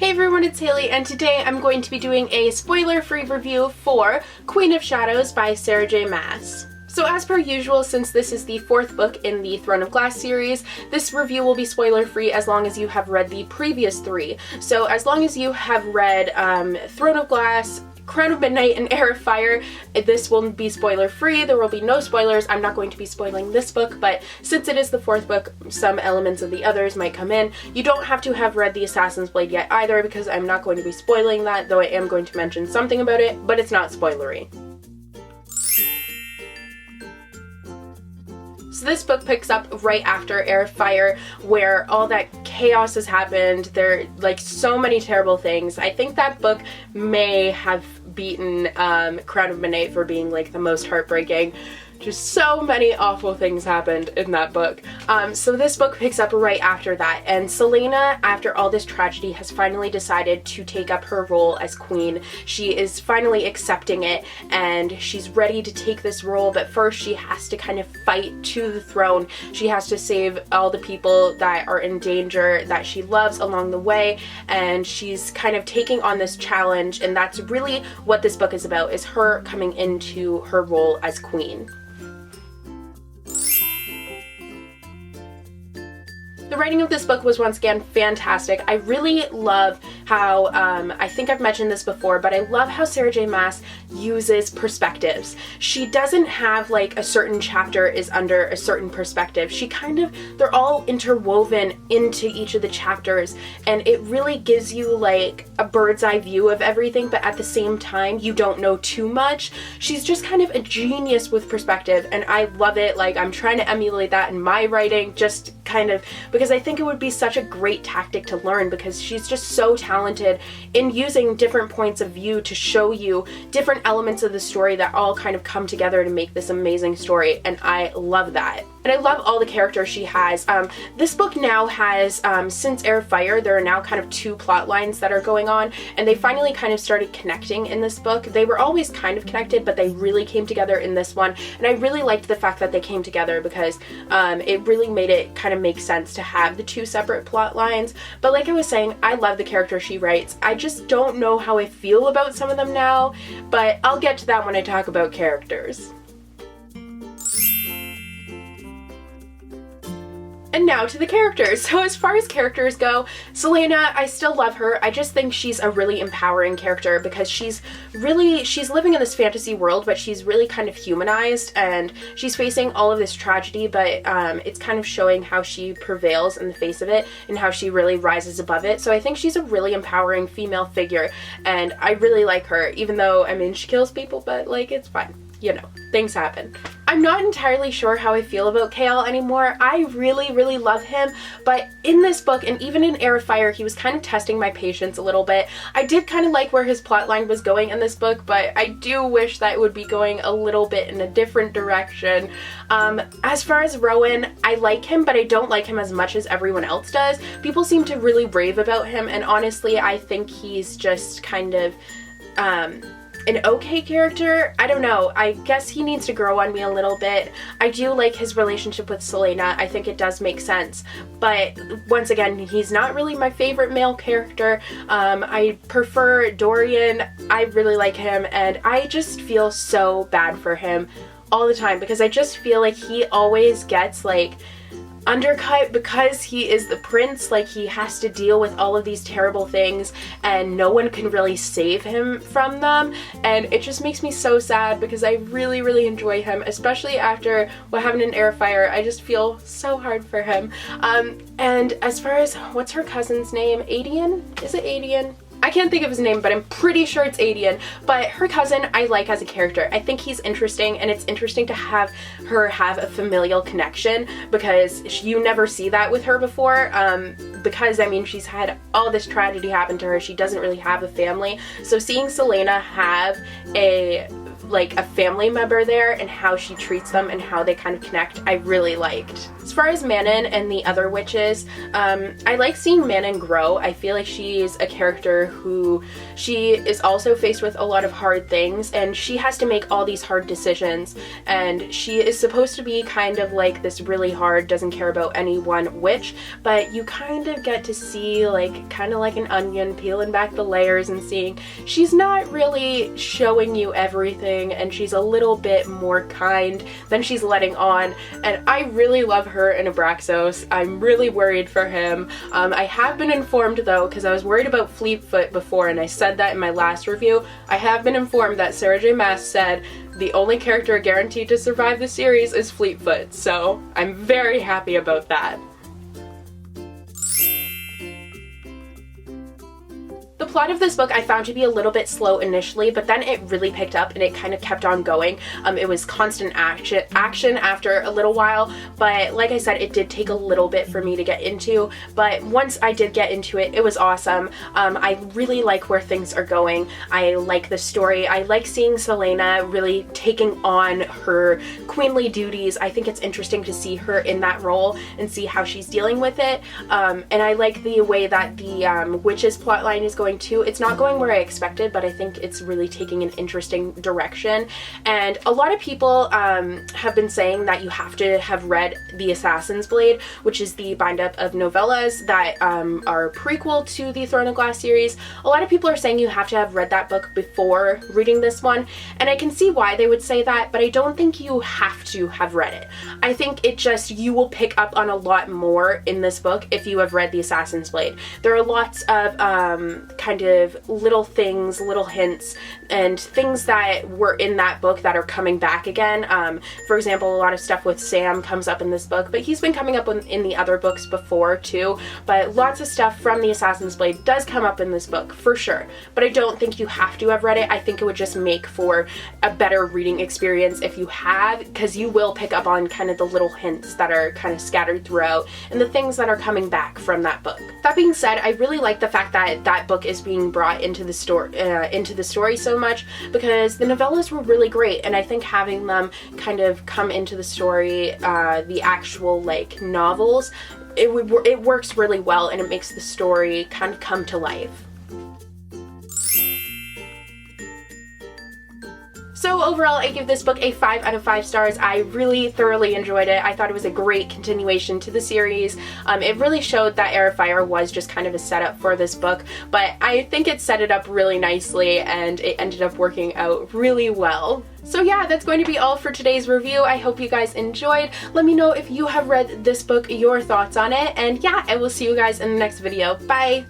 Hey everyone, it's Haley, and today I'm going to be doing a spoiler-free review for Queen of Shadows by Sarah J. Maas. So as per usual, since this is the fourth book in the Throne of Glass series, this review will be spoiler-free as long as you have read the previous three. So as long as you have read Throne of Glass, Crown of Midnight, and Heir of Fire, this will be spoiler-free. There will be no spoilers. I'm not going to be spoiling this book, but since it is the fourth book, some elements of the others might come in. You don't have to have read The Assassin's Blade yet either, because I'm not going to be spoiling that, though I am going to mention something about it, but it's not spoilery. So this book picks up right after Heir of Fire, where all that chaos has happened. There are like so many terrible things. I think that book may have beaten Crown of Midnight for being like the most heartbreaking. Just so many awful things happened in that book. So this book picks up right after that, and Selena, after all this tragedy, has finally decided to take up her role as queen. She is finally accepting it, and she's ready to take this role, but first she has to kind of fight to the throne. She has to save all the people that are in danger that she loves along the way, and she's kind of taking on this challenge, and that's really what this book is about, is her coming into her role as queen. The writing of this book was once again fantastic. I really love how, I think I've mentioned this before, but I love how Sarah J. Maas uses perspectives. She doesn't have like a certain chapter is under a certain perspective. She kind of, they're all interwoven into each of the chapters, and it really gives you like a bird's eye view of everything, but at the same time, you don't know too much. She's just kind of a genius with perspective, and I love it. Like, I'm trying to emulate that in my writing, just kind of because I think it would be such a great tactic to learn, because she's just so talented in using different points of view to show you different elements of the story that all kind of come together to make this amazing story, and I love that. And I love all the characters she has. This book now has, since Heir of Fire, there are now kind of two plot lines that are going on, and they finally kind of started connecting in this book. They were always kind of connected, but they really came together in this one, and I really liked the fact that they came together, because it really made it kind of make sense to have the two separate plot lines. But like I was saying, I love the character she writes. I just don't know how I feel about some of them now, but I'll get to that when I talk about characters. And now to the characters. So as far as characters go, Selena, I still love her. I just think she's a really empowering character, because she's living in this fantasy world, but she's really kind of humanized, and she's facing all of this tragedy, but it's kind of showing how she prevails in the face of it and how she really rises above it. So I think she's a really empowering female figure, and I really like her, even though, I mean, she kills people, but like, it's fine. You know, things happen. I'm not entirely sure how I feel about Kale anymore. I really, really love him, but in this book, and even in Heir of Fire, he was kind of testing my patience a little bit. I did kind of like where his plotline was going in this book, but I do wish that it would be going a little bit in a different direction. As far as Rowan, I like him, but I don't like him as much as everyone else does. People seem to really rave about him, and honestly, I think he's just kind of, an okay character. I don't know. I guess he needs to grow on me a little bit. I do like his relationship with Selena. I think it does make sense. But once again, he's not really my favorite male character. I prefer Dorian. I really like him, and I just feel so bad for him all the time, because I just feel like he always gets like undercut because he is the prince. Like, he has to deal with all of these terrible things, and no one can really save him from them, and it just makes me so sad, because I really, really enjoy him, especially after what happened in Heir of Fire. I just feel so hard for him. And as far as, what's her cousin's name? Adian? Is it Adian? I can't think of his name, but I'm pretty sure it's Adian. But her cousin, I like as a character. I think he's interesting, and it's interesting to have her have a familial connection, because you never see that with her before. Because, I mean, she's had all this tragedy happen to her. She doesn't really have a family. So seeing Selena have a like a family member there, and how she treats them and how they kind of connect, I really liked. As far as Manon and the other witches, I like seeing Manon grow. I feel like she's a character who she is also faced with a lot of hard things, and she has to make all these hard decisions, and she is supposed to be kind of like this really hard, doesn't care about anyone witch, but you kind of get to see like kind of like an onion peeling back the layers and seeing she's not really showing you everything, and she's a little bit more kind than she's letting on, and I really love her in Abraxos. I'm really worried for him. I have been informed though, because I was worried about Fleetfoot before, and I said that in my last review, I have been informed that Sarah J. Maas said the only character guaranteed to survive the series is Fleetfoot, so I'm very happy about that. The plot of this book I found to be a little bit slow initially, but then it really picked up and it kind of kept on going. It was constant action after a little while, but like I said, it did take a little bit for me to get into, but once I did get into it, it was awesome. I really like where things are going. I like the story. I like seeing Selena really taking on her queenly duties. I think it's interesting to see her in that role and see how she's dealing with it, and I like the way that the witches plotline is going too. It's not going where I expected, but I think it's really taking an interesting direction. And a lot of people have been saying that you have to have read The Assassin's Blade, which is the bind up of novellas that are prequel to the Throne of Glass series. A lot of people are saying you have to have read that book before reading this one, and I can see why they would say that, but I don't think you have to have read it. I think it just, you will pick up on a lot more in this book if you have read The Assassin's Blade. There are lots of kind of little things, little hints, and things that were in that book that are coming back again. For example, a lot of stuff with Sam comes up in this book, but he's been coming up in the other books before too, but lots of stuff from The Assassin's Blade does come up in this book, for sure. But I don't think you have to have read it. I think it would just make for a better reading experience if you have, because you will pick up on kind of the little hints that are kind of scattered throughout and the things that are coming back from that book. That being said, I really like the fact that that book is being brought into the story so much, because the novellas were really great, and I think having them kind of come into the story, the actual like novels, it works really well, and it makes the story kind of come to life. So overall, I give this book a 5 out of 5 stars. I really thoroughly enjoyed it. I thought it was a great continuation to the series. It really showed that Heir of Fire was just kind of a setup for this book, but I think it set it up really nicely, and it ended up working out really well. So yeah, that's going to be all for today's review. I hope you guys enjoyed. Let me know if you have read this book, your thoughts on it, and yeah, I will see you guys in the next video. Bye!